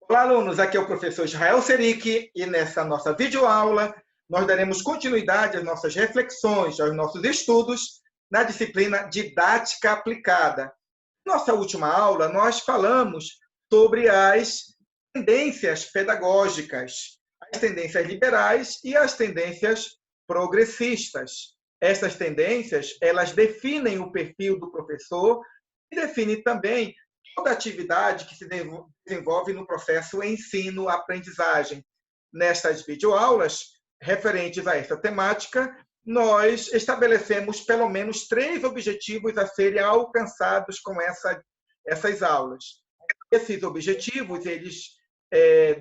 Olá, alunos! Aqui é o professor Israel Seric e nessa nossa videoaula nós daremos continuidade às nossas reflexões, aos nossos estudos na disciplina Didática Aplicada. Nossa última aula, nós falamos sobre as tendências pedagógicas, as tendências liberais e as tendências progressistas. Essas tendências, elas definem o perfil do professor e definem também toda atividade que se desenvolve no processo ensino-aprendizagem. Nestas videoaulas, referentes a essa temática, nós estabelecemos pelo menos 3 objetivos a serem alcançados com essas aulas. Esses objetivos, eles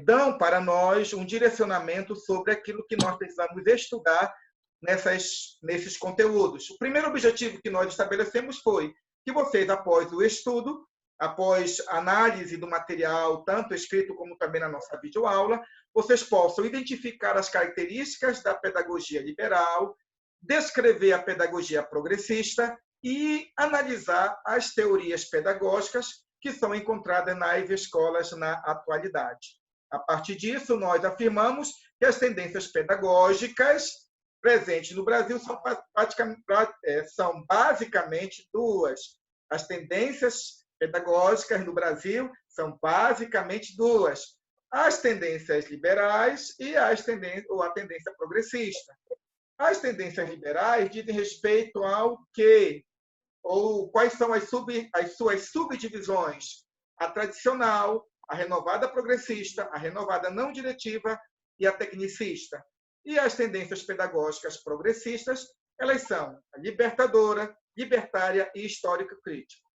dão para nós um direcionamento sobre aquilo que nós precisamos estudar nesses conteúdos. O primeiro objetivo que nós estabelecemos foi que vocês, após o estudo, após análise do material, tanto escrito como também na nossa videoaula, vocês possam identificar as características da pedagogia liberal, descrever a pedagogia progressista e analisar as teorias pedagógicas que são encontradas nas escolas na atualidade. A partir disso, nós afirmamos que as tendências pedagógicas presentes no Brasil são basicamente 2. As tendências pedagógicas no Brasil são basicamente 2. As tendências liberais e a tendência progressista. As tendências liberais dizem respeito ao quê? Ou quais são as suas subdivisões? A tradicional, a renovada progressista, a renovada não diretiva e a tecnicista. E as tendências pedagógicas progressistas, elas são a libertadora, libertária e histórico-crítica.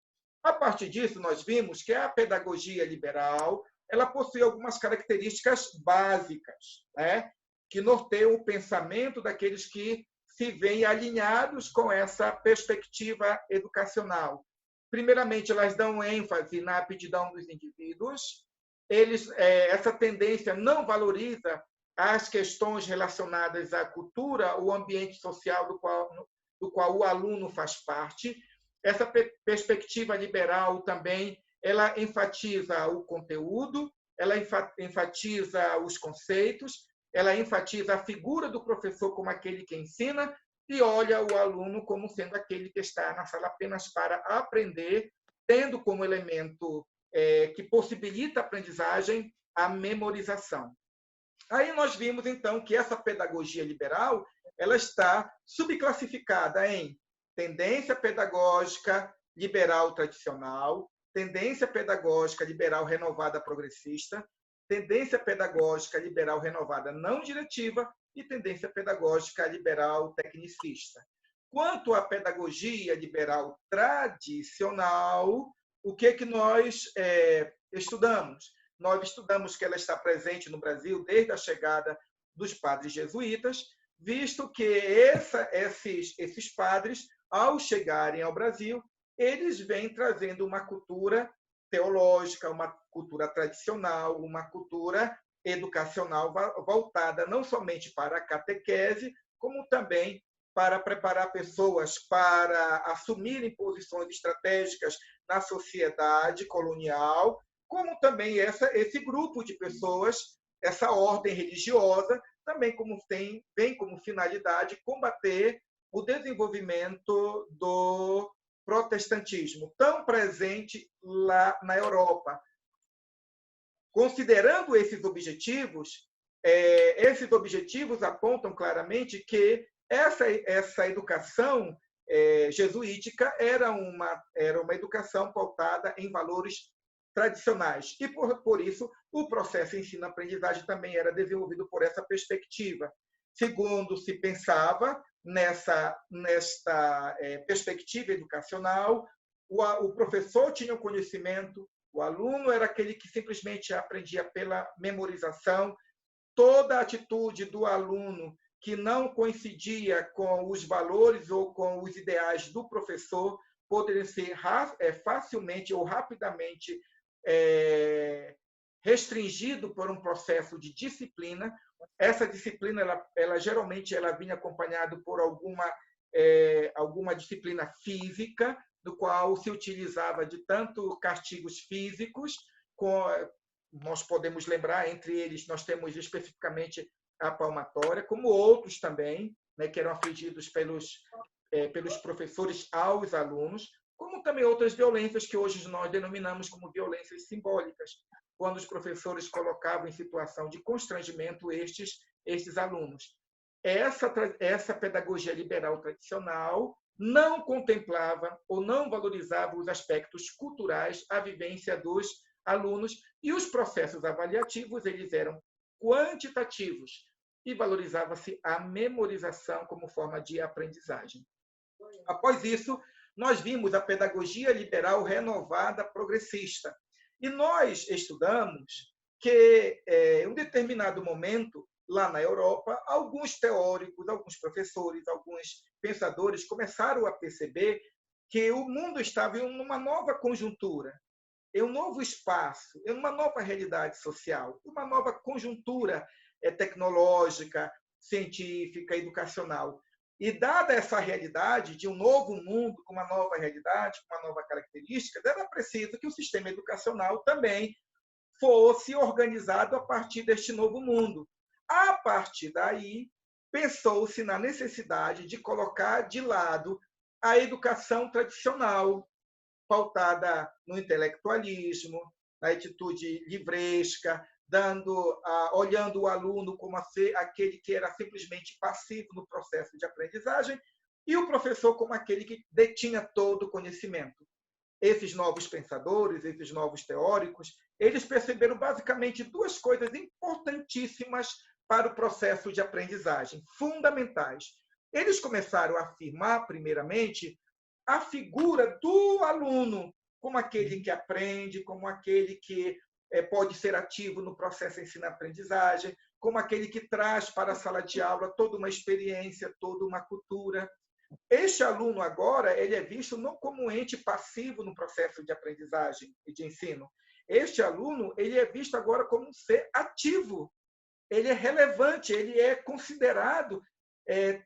A partir disso, nós vimos que a pedagogia liberal ela possui algumas características básicas, né, que norteiam o pensamento daqueles que se veem alinhados com essa perspectiva educacional. Primeiramente, elas dão ênfase na aptidão dos indivíduos. Essa tendência não valoriza as questões relacionadas à cultura, o ambiente social do qual o aluno faz parte. Essa perspectiva liberal também, ela enfatiza o conteúdo, ela enfatiza os conceitos, ela enfatiza a figura do professor como aquele que ensina e olha o aluno como sendo aquele que está na sala apenas para aprender, tendo como elemento que possibilita a aprendizagem a memorização. Aí nós vimos, então, que essa pedagogia liberal ela está subclassificada em tendência pedagógica liberal tradicional, tendência pedagógica liberal renovada progressista, tendência pedagógica liberal renovada não diretiva e tendência pedagógica liberal tecnicista. Quanto à pedagogia liberal tradicional, o que nós estudamos? Nós estudamos que ela está presente no Brasil desde a chegada dos padres jesuítas, visto que esses padres, ao chegarem ao Brasil, eles vêm trazendo uma cultura teológica, uma cultura tradicional, uma cultura educacional voltada não somente para a catequese, como também para preparar pessoas para assumirem posições estratégicas na sociedade colonial, como também esse grupo de pessoas, essa ordem religiosa, também vem como finalidade combater o desenvolvimento do protestantismo, tão presente lá na Europa. Considerando esses objetivos apontam claramente que essa educação jesuítica era uma educação pautada em valores tradicionais. E, por isso, o processo ensino-aprendizagem também era desenvolvido por essa perspectiva. Segundo se pensava, nesta perspectiva educacional, o professor tinha o conhecimento, o aluno era aquele que simplesmente aprendia pela memorização. Toda a atitude do aluno que não coincidia com os valores ou com os ideais do professor poderia ser facilmente ou rapidamente restringido por um processo de disciplina. Essa disciplina, geralmente, vinha acompanhada por alguma disciplina física, do qual se utilizava de tanto castigos físicos, nós podemos lembrar, entre eles, nós temos especificamente a palmatória, como outros também, né, que eram afligidos pelos professores aos alunos, como também outras violências que hoje nós denominamos como violências simbólicas, quando os professores colocavam em situação de constrangimento estes alunos. Essa pedagogia liberal tradicional não contemplava ou não valorizava os aspectos culturais, a vivência dos alunos, e os processos avaliativos eles eram quantitativos e valorizava-se a memorização como forma de aprendizagem. Após isso, nós vimos a pedagogia liberal renovada progressista. E nós estudamos que, em um determinado momento, lá na Europa, alguns teóricos, alguns professores, alguns pensadores começaram a perceber que o mundo estava em uma nova conjuntura, em um novo espaço, em uma nova realidade social, uma nova conjuntura tecnológica, científica, educacional. E, dada essa realidade de um novo mundo, com uma nova realidade, com uma nova característica, era preciso que o sistema educacional também fosse organizado a partir deste novo mundo. A partir daí, pensou-se na necessidade de colocar de lado a educação tradicional, pautada no intelectualismo, na atitude livresca, olhando o aluno como aquele que era simplesmente passivo no processo de aprendizagem, e o professor como aquele que detinha todo o conhecimento. Esses novos pensadores, esses novos teóricos, eles perceberam basicamente duas coisas importantíssimas para o processo de aprendizagem, fundamentais. Eles começaram a afirmar, primeiramente, a figura do aluno como aquele que aprende, como aquele que pode ser ativo no processo de ensino-aprendizagem, como aquele que traz para a sala de aula toda uma experiência, toda uma cultura. Este aluno agora ele é visto não como um ente passivo no processo de aprendizagem e de ensino. Este aluno ele é visto agora como um ser ativo. Ele é relevante, ele é considerado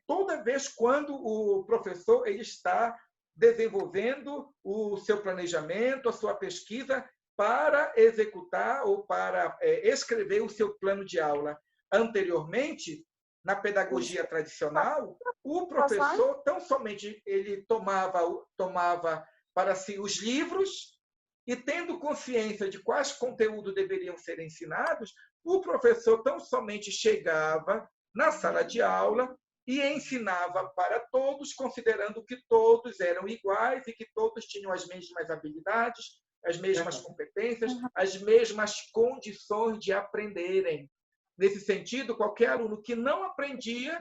toda vez quando o professor ele está desenvolvendo o seu planejamento, a sua pesquisa para executar ou para escrever o seu plano de aula. Anteriormente, na pedagogia tradicional, o professor tão somente ele tomava para si os livros e, tendo consciência de quais conteúdos deveriam ser ensinados, o professor tão somente chegava na sala de aula e ensinava para todos, considerando que todos eram iguais e que todos tinham as mesmas habilidades, as mesmas competências, as mesmas condições de aprenderem. Nesse sentido, qualquer aluno que não aprendia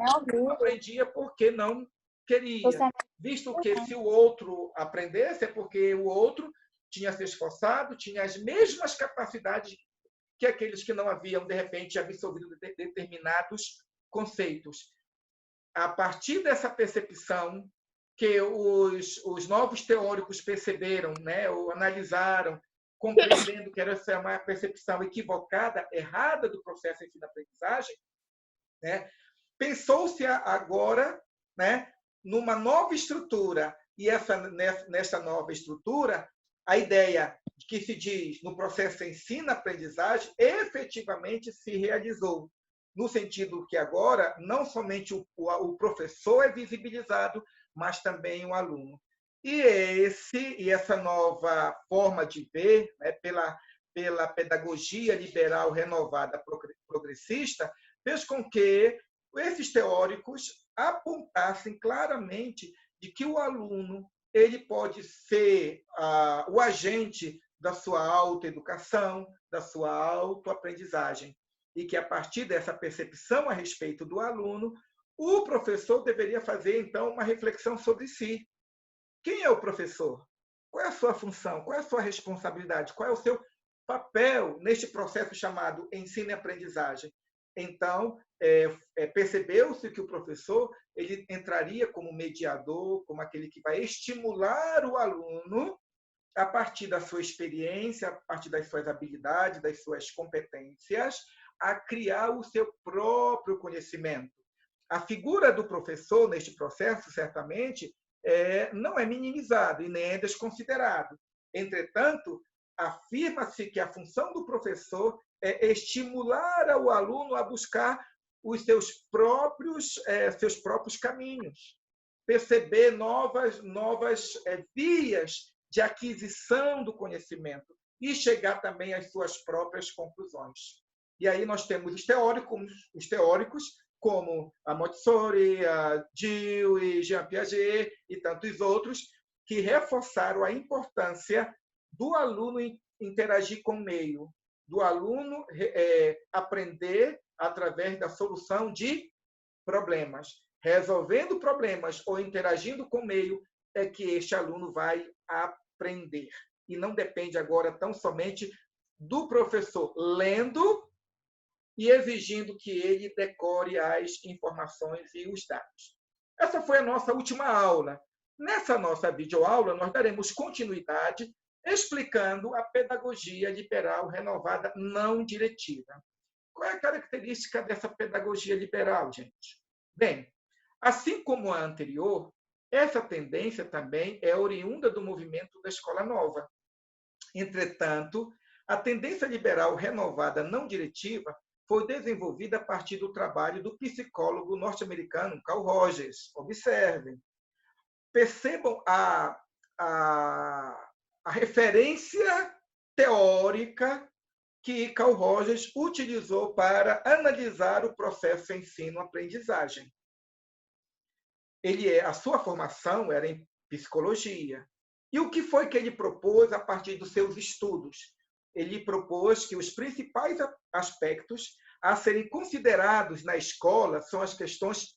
porque não queria, visto que se o outro aprendesse é porque o outro tinha se esforçado, tinha as mesmas capacidades que aqueles que não haviam, de repente, absorvido determinados conceitos. A partir dessa percepção que os novos teóricos perceberam, né, ou analisaram, compreendendo que era uma percepção equivocada, errada do processo de ensino-aprendizagem, né, pensou-se agora, né, numa nova estrutura. E nessa nova estrutura, a ideia que se diz no processo de ensino-aprendizagem efetivamente se realizou, no sentido que agora não somente o professor é visibilizado, mas também o aluno. E essa nova forma de ver, né, pela pedagogia liberal renovada progressista, fez com que esses teóricos apontassem claramente de que o aluno ele pode ser o agente da sua autoeducação, da sua autoaprendizagem, e que, a partir dessa percepção a respeito do aluno, o professor deveria fazer, então, uma reflexão sobre si. Quem é o professor? Qual é a sua função? Qual é a sua responsabilidade? Qual é o seu papel neste processo chamado ensino e aprendizagem? Então, percebeu-se que o professor ele entraria como mediador, como aquele que vai estimular o aluno a partir da sua experiência, a partir das suas habilidades, das suas competências, a criar o seu próprio conhecimento. A figura do professor neste processo, certamente, não é minimizado e nem é desconsiderado. Entretanto, afirma-se que a função do professor estimular o aluno a buscar os seus próprios caminhos, perceber novas vias de aquisição do conhecimento e chegar também às suas próprias conclusões. E aí nós temos os teóricos como a Montessori, a Dewey, Jean Piaget e tantos outros, que reforçaram a importância do aluno interagir com o meio, do aluno aprender através da solução de problemas. Resolvendo problemas ou interagindo com o meio é que este aluno vai aprender. E não depende agora tão somente do professor lendo e exigindo que ele decore as informações e os dados. Essa foi a nossa última aula. Nessa nossa videoaula, nós daremos continuidade explicando a pedagogia liberal renovada não diretiva. Qual é a característica dessa pedagogia liberal, gente? Bem, assim como a anterior, essa tendência também é oriunda do movimento da Escola Nova. Entretanto, a tendência liberal renovada não diretiva foi desenvolvida a partir do trabalho do psicólogo norte-americano Carl Rogers. Observem. Percebam a referência teórica que Carl Rogers utilizou para analisar o processo ensino-aprendizagem. A sua formação era em psicologia. E o que foi que ele propôs a partir dos seus estudos? Ele propôs que os principais aspectos a serem considerados na escola são as questões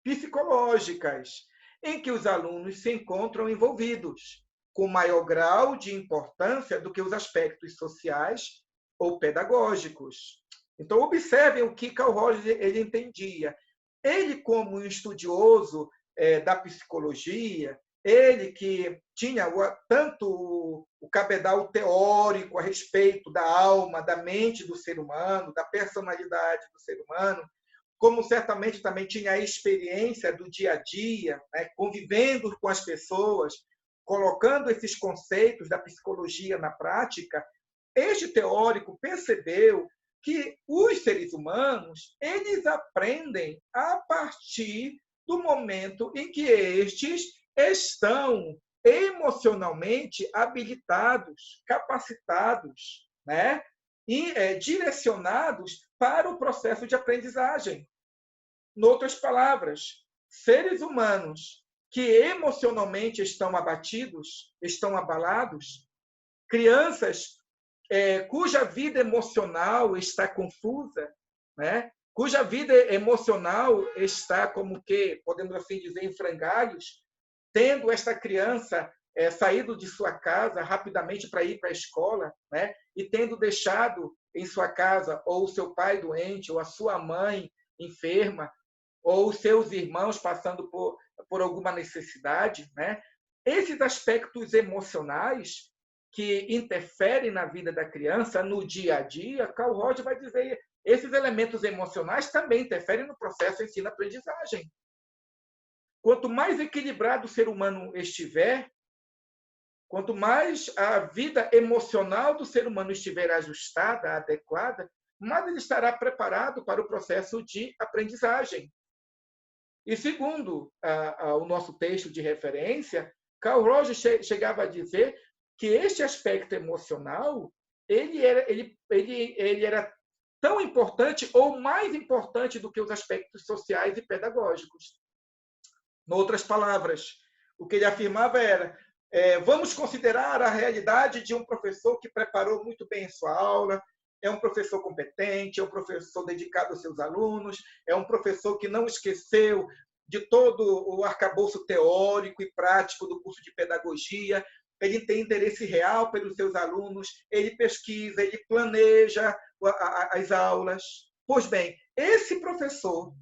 psicológicas, em que os alunos se encontram envolvidos, com maior grau de importância do que os aspectos sociais ou pedagógicos. Então, observem o que Carl Rogers ele entendia. Ele, como um estudioso da psicologia, ele que tinha tanto o cabedal teórico a respeito da alma, da mente do ser humano, da personalidade do ser humano, como certamente também tinha a experiência do dia a dia, né, convivendo com as pessoas, colocando esses conceitos da psicologia na prática, este teórico percebeu que os seres humanos eles aprendem a partir do momento em que estes estão emocionalmente habilitados, capacitados, né? E direcionados para o processo de aprendizagem. Em outras palavras, seres humanos que emocionalmente estão abatidos, estão abalados, crianças cuja vida emocional está confusa, né? Cuja vida emocional está, como que, podemos assim dizer, em frangalhos, tendo esta criança saído de sua casa rapidamente para ir para a escola, né? E tendo deixado em sua casa ou o seu pai doente, ou a sua mãe enferma, ou os seus irmãos passando por alguma necessidade, né? Esses aspectos emocionais que interferem na vida da criança, no dia a dia, Carl Rogers vai dizer, esses elementos emocionais também interferem no processo de ensino-aprendizagem. Quanto mais equilibrado o ser humano estiver, quanto mais a vida emocional do ser humano estiver ajustada, adequada, mais ele estará preparado para o processo de aprendizagem. E segundo o nosso texto de referência, Carl Rogers chegava a dizer que este aspecto emocional ele era tão importante ou mais importante do que os aspectos sociais e pedagógicos. Em outras palavras, o que ele afirmava era vamos considerar a realidade de um professor que preparou muito bem sua aula, é um professor competente, é um professor dedicado aos seus alunos, é um professor que não esqueceu de todo o arcabouço teórico e prático do curso de pedagogia, ele tem interesse real pelos seus alunos, ele pesquisa, ele planeja as aulas. Pois bem, esse professor,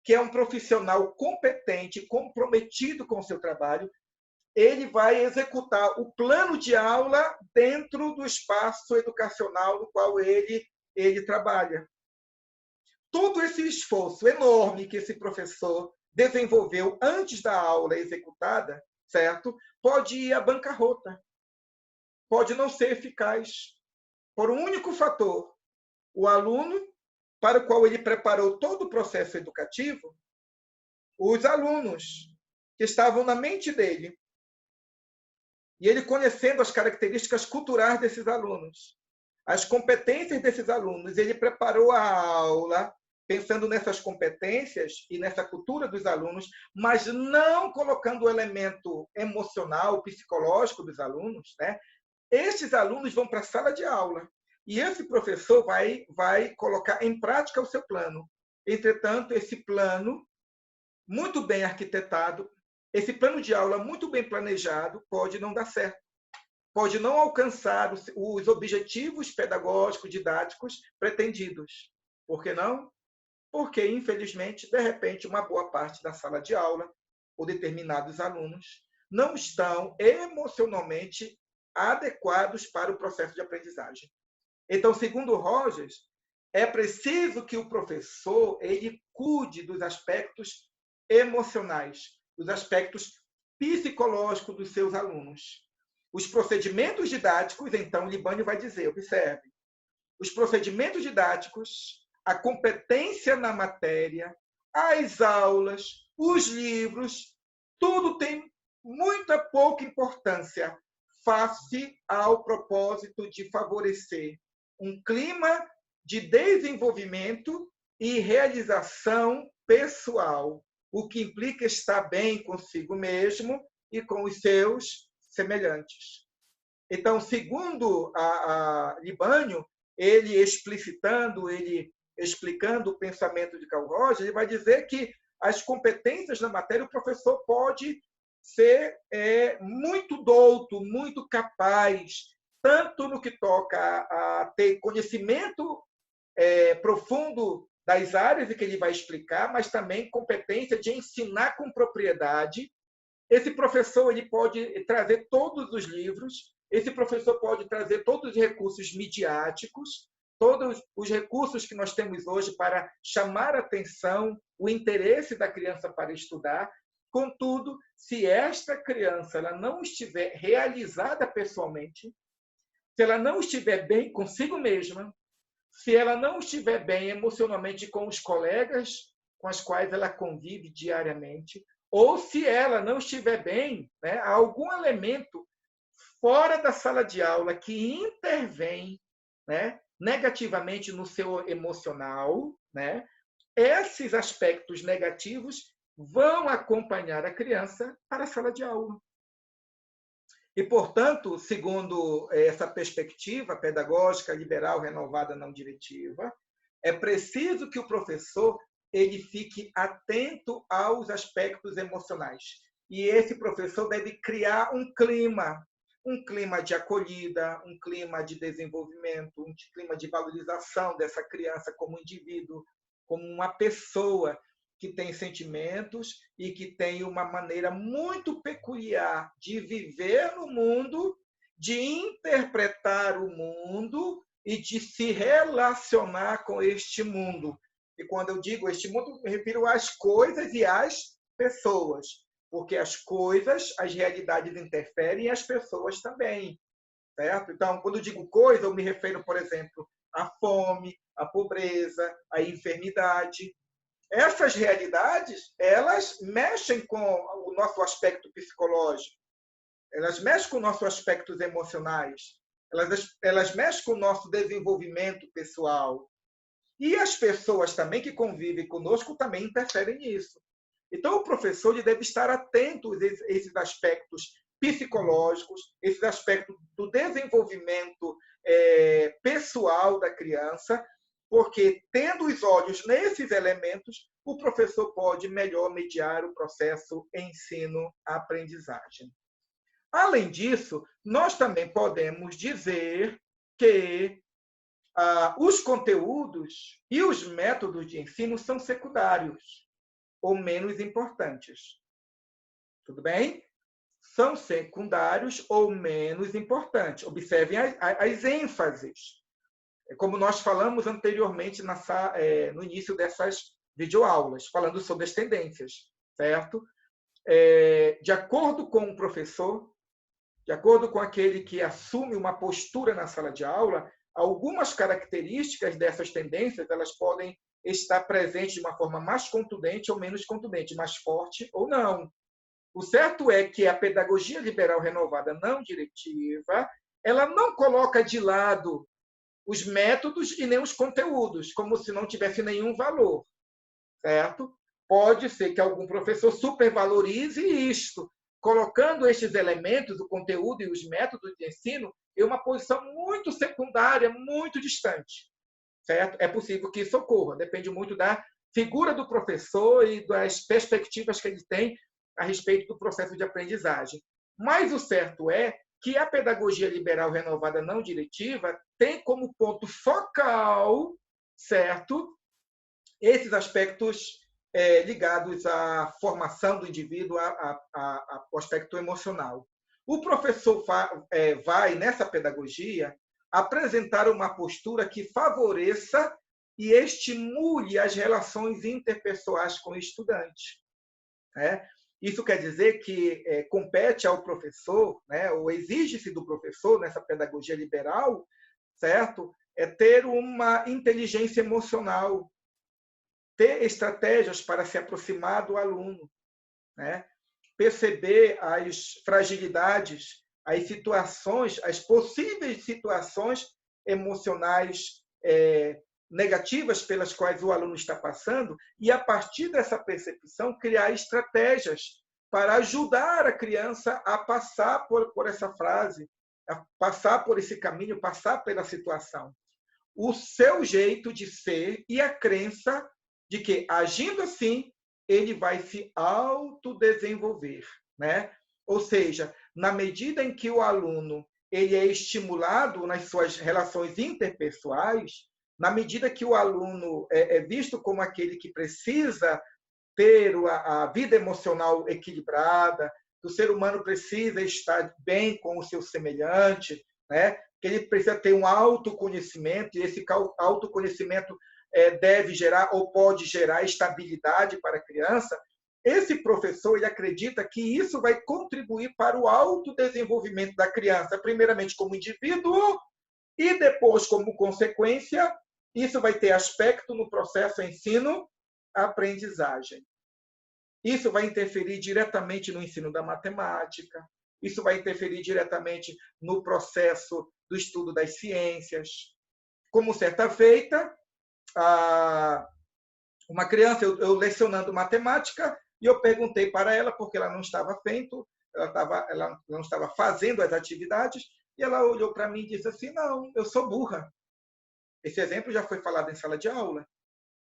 que é um profissional competente, comprometido com o seu trabalho, ele vai executar o plano de aula dentro do espaço educacional no qual ele trabalha. Todo esse esforço enorme que esse professor desenvolveu antes da aula executada, certo? Pode ir à bancarrota, pode não ser eficaz, por um único fator, O aluno, para o qual ele preparou todo o processo educativo, os alunos que estavam na mente dele, e ele conhecendo as características culturais desses alunos, as competências desses alunos, ele preparou a aula pensando nessas competências e nessa cultura dos alunos, mas não colocando o elemento emocional, psicológico dos alunos, né? Esses alunos vão para a sala de aula e esse professor vai colocar em prática o seu plano. Entretanto, esse plano, muito bem arquitetado, esse plano de aula muito bem planejado, pode não dar certo. Pode não alcançar os objetivos pedagógicos, didáticos pretendidos. Por que não? Porque, infelizmente, de repente, uma boa parte da sala de aula, ou determinados alunos, não estão emocionalmente adequados para o processo de aprendizagem. Então, segundo Rogers, é preciso que o professor ele cuide dos aspectos emocionais, dos aspectos psicológicos dos seus alunos. Os procedimentos didáticos, então, Libânio vai dizer, observe, os procedimentos didáticos, a competência na matéria, as aulas, os livros, tudo tem muita pouca importância face ao propósito de favorecer um clima de desenvolvimento e realização pessoal, o que implica estar bem consigo mesmo e com os seus semelhantes. Então, segundo a Libânio, ele explicitando, ele explicando o pensamento de Carl Rogers, ele vai dizer que as competências na matéria, o professor pode ser muito douto, muito capaz, tanto no que toca a ter conhecimento profundo das áreas que ele vai explicar, mas também competência de ensinar com propriedade. Esse professor ele pode trazer todos os livros, esse professor pode trazer todos os recursos midiáticos, todos os recursos que nós temos hoje para chamar a atenção, o interesse da criança para estudar. Contudo, se esta criança ela não estiver realizada pessoalmente, se ela não estiver bem consigo mesma, se ela não estiver bem emocionalmente com os colegas com os quais ela convive diariamente, ou se ela não estiver bem, né, há algum elemento fora da sala de aula que intervém, né, negativamente no seu emocional, né, esses aspectos negativos vão acompanhar a criança para a sala de aula. E, portanto, segundo essa perspectiva pedagógica liberal renovada não diretiva, é preciso que o professor ele fique atento aos aspectos emocionais. E esse professor deve criar um clima de acolhida, um clima de desenvolvimento, um clima de valorização dessa criança como indivíduo, como uma pessoa que tem sentimentos e que tem uma maneira muito peculiar de viver no mundo, de interpretar o mundo e de se relacionar com este mundo. E quando eu digo este mundo, me refiro às coisas e às pessoas, porque as coisas, as realidades interferem e as pessoas também, certo? Então, quando eu digo coisa, eu me refiro, por exemplo, à fome, à pobreza, à enfermidade. Essas realidades, elas mexem com o nosso aspecto psicológico, elas mexem com o nosso aspectos emocionais, elas mexem com o nosso desenvolvimento pessoal. E as pessoas também que convivem conosco também interferem nisso. Então, o professor ele deve estar atento a esses aspectos psicológicos, esses aspectos do desenvolvimento pessoal da criança, porque, tendo os olhos nesses elementos, o professor pode melhor mediar o processo ensino-aprendizagem. Além disso, nós também podemos dizer que os conteúdos e os métodos de ensino são secundários ou menos importantes. Tudo bem? São secundários ou menos importantes. Observem as ênfases. Como nós falamos anteriormente no início dessas videoaulas, falando sobre as tendências, certo? De acordo com o professor, de acordo com aquele que assume uma postura na sala de aula, algumas características dessas tendências, elas podem estar presentes de uma forma mais contundente ou menos contundente, mais forte ou não. O certo é que a pedagogia liberal renovada não diretiva, ela não coloca de lado os métodos e nem os conteúdos, como se não tivesse nenhum valor, certo? Pode ser que algum professor supervalorize isto, colocando estes elementos, o conteúdo e os métodos de ensino, em uma posição muito secundária, muito distante, certo? É possível que isso ocorra, depende muito da figura do professor e das perspectivas que ele tem a respeito do processo de aprendizagem. Mas o certo é que a pedagogia liberal renovada não diretiva tem como ponto focal, certo, esses aspectos ligados à formação do indivíduo, ao aspecto emocional. O professor vai, nessa pedagogia, apresentar uma postura que favoreça e estimule as relações interpessoais com o estudante. Isso quer dizer que compete ao professor, ou exige-se do professor, nessa pedagogia liberal, certo? Ter uma inteligência emocional, ter estratégias para se aproximar do aluno, perceber as fragilidades, as situações, as possíveis situações emocionais negativas pelas quais o aluno está passando e, a partir dessa percepção, criar estratégias para ajudar a criança a passar por essa fase, a passar por esse caminho, passar pela situação. O seu jeito de ser e a crença de que, agindo assim, ele vai se autodesenvolver, Ou seja, na medida em que o aluno ele é estimulado nas suas relações interpessoais, na medida que o aluno é visto como aquele que precisa ter a vida emocional equilibrada, que o ser humano precisa estar bem com o seu semelhante, que ele precisa ter um autoconhecimento, e esse autoconhecimento deve gerar ou pode gerar estabilidade para a criança, esse professor ele acredita que isso vai contribuir para o autodesenvolvimento da criança, primeiramente como indivíduo e depois, como consequência, isso vai ter aspecto no processo ensino-aprendizagem. Isso vai interferir diretamente no ensino da matemática, isso vai interferir diretamente no processo do estudo das ciências. Como certa feita, uma criança, eu lecionando matemática, e eu perguntei para ela, porque ela não estava ela não estava fazendo as atividades, e ela olhou para mim e disse assim, não, eu sou burra. Esse exemplo já foi falado em sala de aula.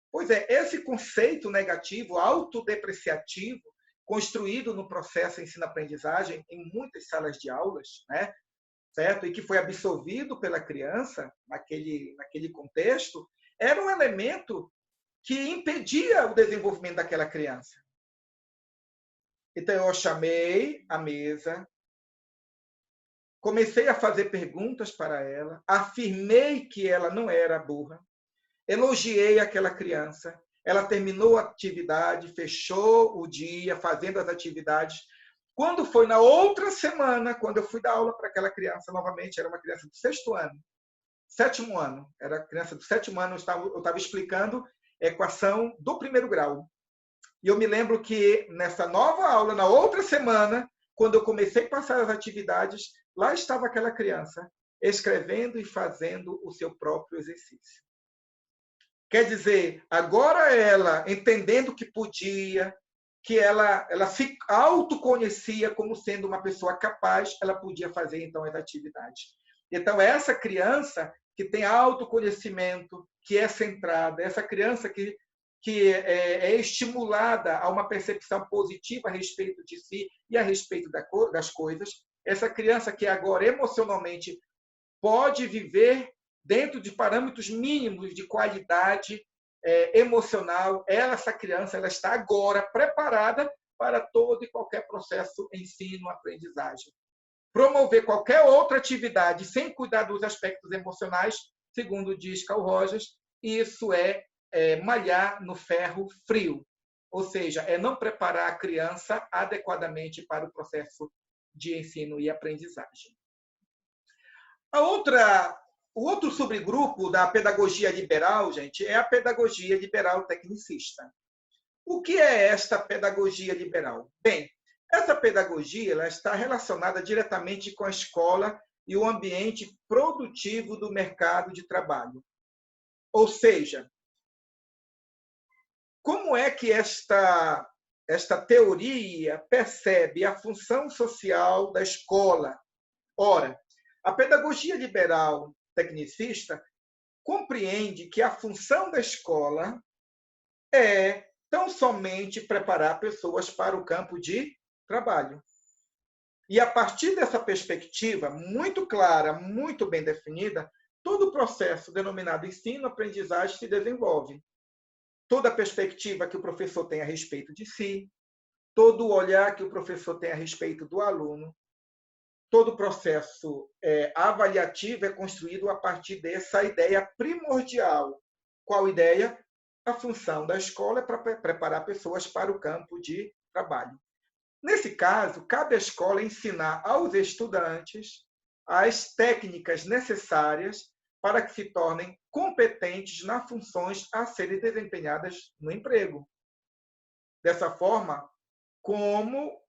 Pois é, esse conceito negativo, autodepreciativo, construído no processo ensino-aprendizagem em muitas salas de aulas, certo? E que foi absorvido pela criança naquele contexto, era um elemento que impedia o desenvolvimento daquela criança. Então, eu chamei à mesa, comecei a fazer perguntas para ela, afirmei que ela não era burra, elogiei aquela criança, ela terminou a atividade, fechou o dia, fazendo as atividades. Quando foi na outra semana, quando eu fui dar aula para aquela criança, novamente, era uma criança do sétimo ano, era criança do sétimo ano, eu estava explicando a equação do primeiro grau. E eu me lembro que nessa nova aula, na outra semana, quando eu comecei a passar as atividades, lá estava aquela criança, escrevendo e fazendo o seu próprio exercício. Quer dizer, agora ela, entendendo que podia, que ela se autoconhecia como sendo uma pessoa capaz, ela podia fazer, então, as atividades. Então, essa criança que tem autoconhecimento, que é centrada, essa criança que é estimulada a uma percepção positiva a respeito de si e a respeito das coisas, essa criança que agora emocionalmente pode viver dentro de parâmetros mínimos de qualidade emocional, essa criança ela está agora preparada para todo e qualquer processo ensino-aprendizagem. Promover qualquer outra atividade sem cuidar dos aspectos emocionais, segundo diz Carl Rogers, isso é malhar no ferro frio, ou seja, é não preparar a criança adequadamente para o processo de ensino e aprendizagem. O outro subgrupo da pedagogia liberal, gente, é a pedagogia liberal tecnicista. O que é esta pedagogia liberal? Bem, essa pedagogia ela está relacionada diretamente com a escola e o ambiente produtivo do mercado de trabalho. Ou seja, como é que esta teoria percebe a função social da escola? Ora, a pedagogia liberal tecnicista compreende que a função da escola é tão somente preparar pessoas para o campo de trabalho. E a partir dessa perspectiva muito clara, muito bem definida, todo o processo denominado ensino-aprendizagem se desenvolve. Toda a perspectiva que o professor tem a respeito de si, todo o olhar que o professor tem a respeito do aluno, todo o processo avaliativo é construído a partir dessa ideia primordial. Qual ideia? A função da escola é para preparar pessoas para o campo de trabalho. Nesse caso, cabe à escola ensinar aos estudantes as técnicas necessárias para que se tornem competentes nas funções a serem desempenhadas no emprego. Dessa forma, como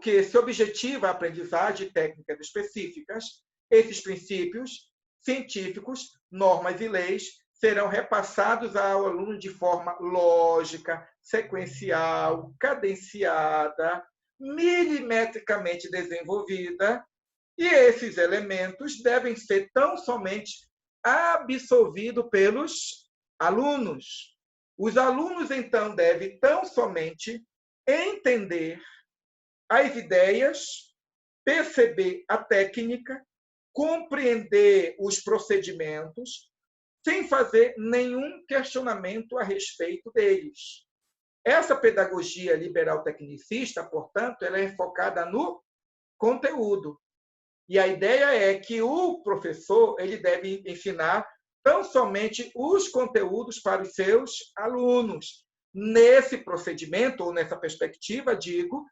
que se objetiva a aprendizagem de técnicas específicas, esses princípios científicos, normas e leis serão repassados ao aluno de forma lógica, sequencial, cadenciada, milimetricamente desenvolvida, e esses elementos devem ser tão somente absorvidos pelos alunos. Os alunos, então, devem tão somente entender as ideias, perceber a técnica, compreender os procedimentos, sem fazer nenhum questionamento a respeito deles. Essa pedagogia liberal tecnicista, portanto, ela é focada no conteúdo. E a ideia é que o professor ele deve ensinar tão somente os conteúdos para os seus alunos. Nesse procedimento, ou nessa perspectiva, digo,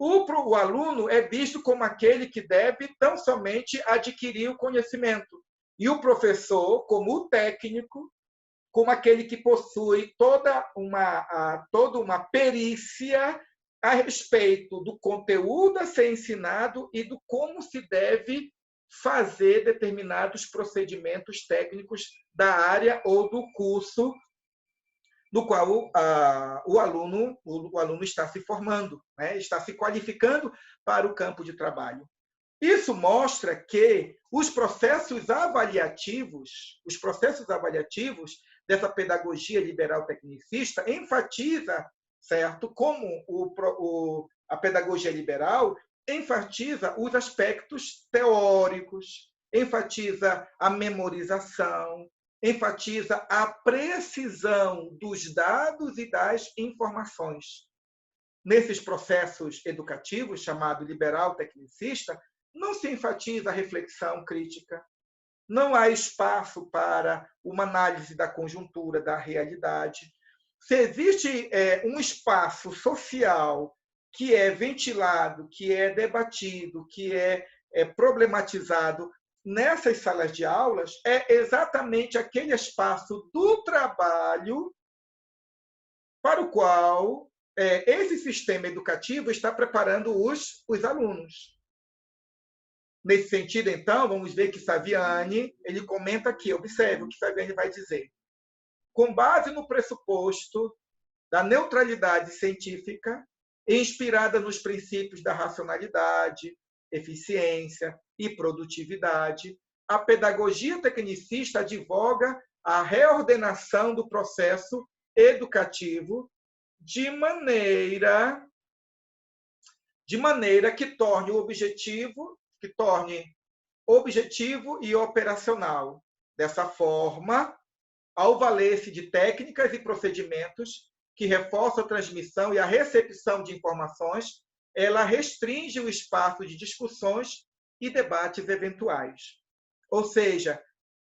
o aluno é visto como aquele que deve tão somente adquirir o conhecimento. E o professor, como o técnico, como aquele que possui toda uma perícia a respeito do conteúdo a ser ensinado e do como se deve fazer determinados procedimentos técnicos da área ou do curso no qual o aluno está se formando, né? Está se qualificando para o campo de trabalho. Isso mostra que os processos avaliativos dessa pedagogia liberal tecnicista enfatiza, certo, como a pedagogia liberal enfatiza os aspectos teóricos, enfatiza a memorização, enfatiza a precisão dos dados e das informações. Nesses processos educativos, chamado liberal tecnicista, não se enfatiza a reflexão crítica, não há espaço para uma análise da conjuntura, da realidade. Se existe um espaço social que é ventilado, que é debatido, que é problematizado nessas salas de aulas, é exatamente aquele espaço do trabalho para o qual esse sistema educativo está preparando os alunos. Nesse sentido, então, vamos ver que Saviani ele comenta aqui, observe o que Saviani vai dizer. Com base no pressuposto da neutralidade científica, inspirada nos princípios da racionalidade, eficiência e produtividade, a pedagogia tecnicista advoga a reordenação do processo educativo de maneira que torne objetivo e operacional. Dessa forma, ao valer-se de técnicas e procedimentos que reforçam a transmissão e a recepção de informações, ela restringe o espaço de discussões e debates eventuais. Ou seja,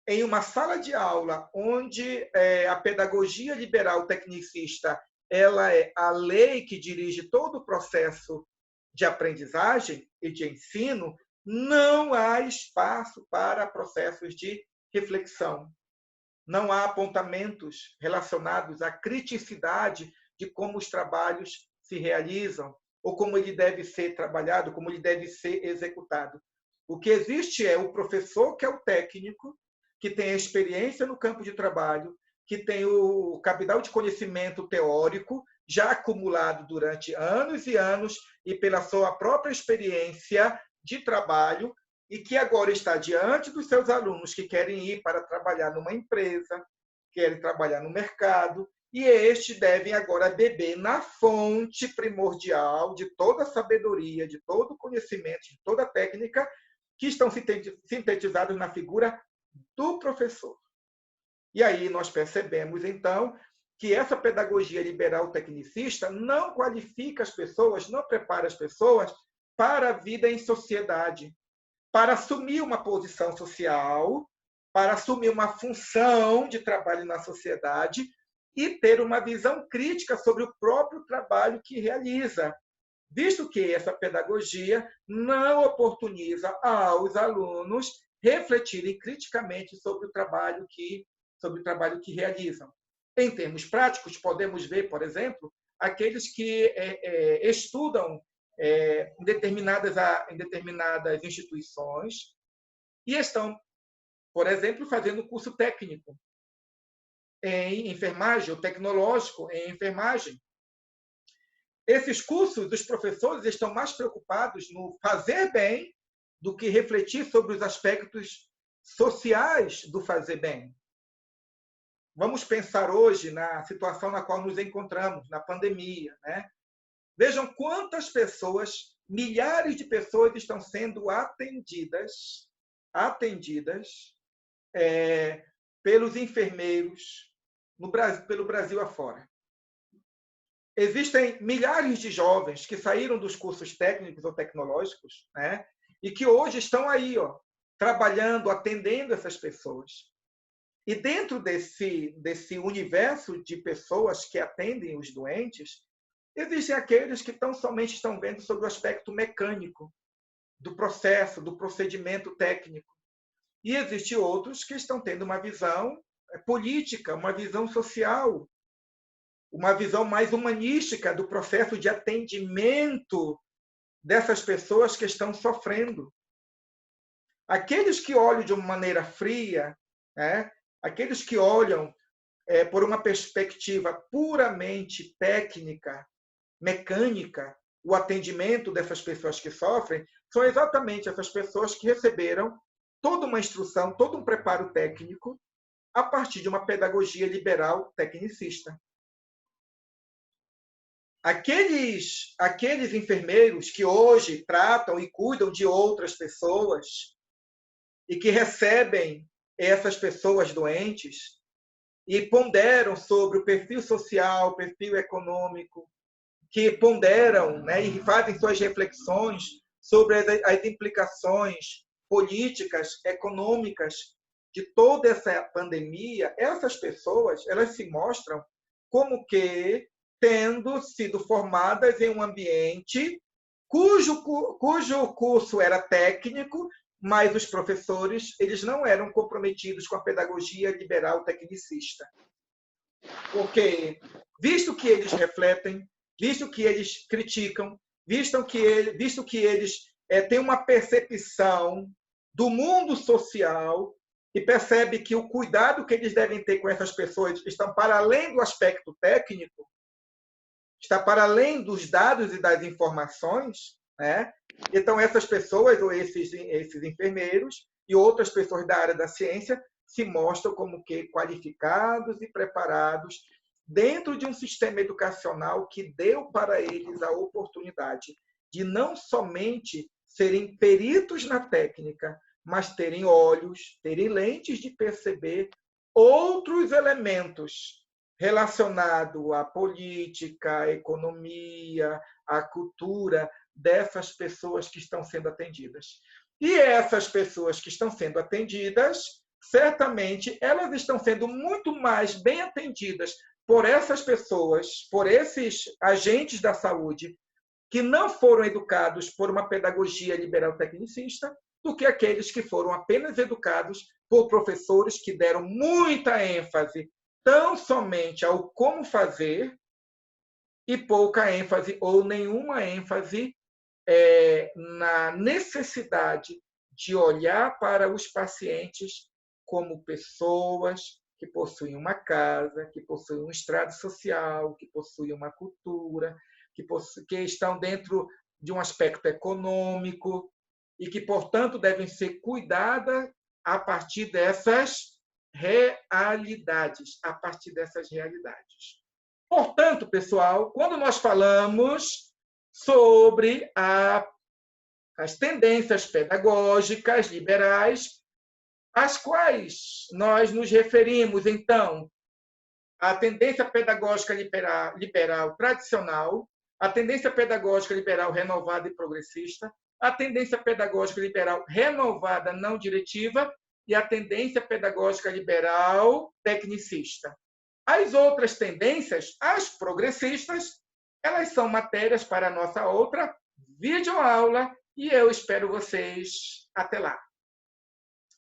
em uma sala de aula onde a pedagogia liberal tecnicista ela é a lei que dirige todo o processo de aprendizagem e de ensino, não há espaço para processos de reflexão. Não há apontamentos relacionados à criticidade de como os trabalhos se realizam, ou como ele deve ser trabalhado, como ele deve ser executado. O que existe é o professor, que é o técnico, que tem a experiência no campo de trabalho, que tem o capital de conhecimento teórico já acumulado durante anos e anos e pela sua própria experiência de trabalho, e que agora está diante dos seus alunos que querem ir para trabalhar numa empresa, querem trabalhar no mercado, e estes devem agora beber na fonte primordial de toda a sabedoria, de todo o conhecimento, de toda a técnica, que estão sintetizados na figura do professor. E aí nós percebemos, então, que essa pedagogia liberal tecnicista não qualifica as pessoas, não prepara as pessoas para a vida em sociedade, para assumir uma posição social, para assumir uma função de trabalho na sociedade e ter uma visão crítica sobre o próprio trabalho que realiza, visto que essa pedagogia não oportuniza aos alunos refletirem criticamente sobre o trabalho que realizam. Em termos práticos, podemos ver, por exemplo, aqueles que estudam em determinadas instituições e estão, por exemplo, fazendo curso técnico em enfermagem, ou tecnológico em enfermagem. Esses cursos, os professores estão mais preocupados no fazer bem do que refletir sobre os aspectos sociais do fazer bem. Vamos pensar hoje na situação na qual nos encontramos, na pandemia, né? Vejam quantas pessoas, milhares de pessoas estão sendo atendidas pelos enfermeiros pelo Brasil afora. Existem milhares de jovens que saíram dos cursos técnicos ou tecnológicos, né, e que hoje estão aí, trabalhando, atendendo essas pessoas. E dentro desse universo de pessoas que atendem os doentes, existem aqueles que somente estão vendo sobre o aspecto mecânico do processo, do procedimento técnico. E existem outros que estão tendo uma visão política, uma visão social, uma visão mais humanística do processo de atendimento dessas pessoas que estão sofrendo. Aqueles que olham de uma maneira fria, né? Aqueles que olham por uma perspectiva puramente técnica, mecânica, o atendimento dessas pessoas que sofrem, são exatamente essas pessoas que receberam toda uma instrução, todo um preparo técnico a partir de uma pedagogia liberal tecnicista. Aqueles enfermeiros que hoje tratam e cuidam de outras pessoas e que recebem essas pessoas doentes e ponderam sobre o perfil social, o perfil econômico, que ponderam, né, e fazem suas reflexões sobre as implicações políticas, econômicas de toda essa pandemia, essas pessoas, elas se mostram como que tendo sido formadas em um ambiente cujo curso era técnico, mas os professores eles não eram comprometidos com a pedagogia liberal tecnicista. Porque, visto que eles refletem, visto que eles criticam, visto que eles têm uma percepção do mundo social e percebe que o cuidado que eles devem ter com essas pessoas está para além do aspecto técnico, está para além dos dados e das informações, né? Então, essas pessoas, ou esses enfermeiros e outras pessoas da área da ciência, se mostram como que qualificados e preparados dentro de um sistema educacional que deu para eles a oportunidade de não somente serem peritos na técnica, mas terem olhos, terem lentes de perceber outros elementos relacionado à política, à economia, à cultura dessas pessoas que estão sendo atendidas. E essas pessoas que estão sendo atendidas, certamente, elas estão sendo muito mais bem atendidas por essas pessoas, por esses agentes da saúde, que não foram educados por uma pedagogia liberal tecnicista do que aqueles que foram apenas educados por professores que deram muita ênfase tão somente ao como fazer e pouca ênfase ou nenhuma ênfase na necessidade de olhar para os pacientes como pessoas que possuem uma casa, que possuem um estrado social, que possuem uma cultura, que estão dentro de um aspecto econômico e que, portanto, devem ser cuidadas a partir dessas realidades, a partir dessas realidades. Portanto, pessoal, quando nós falamos sobre as tendências pedagógicas liberais, às quais nós nos referimos, então, à tendência pedagógica liberal tradicional, a tendência pedagógica liberal renovada e progressista, a tendência pedagógica liberal renovada não diretiva e a tendência pedagógica liberal tecnicista. As outras tendências, as progressistas, elas são matérias para a nossa outra videoaula e eu espero vocês até lá.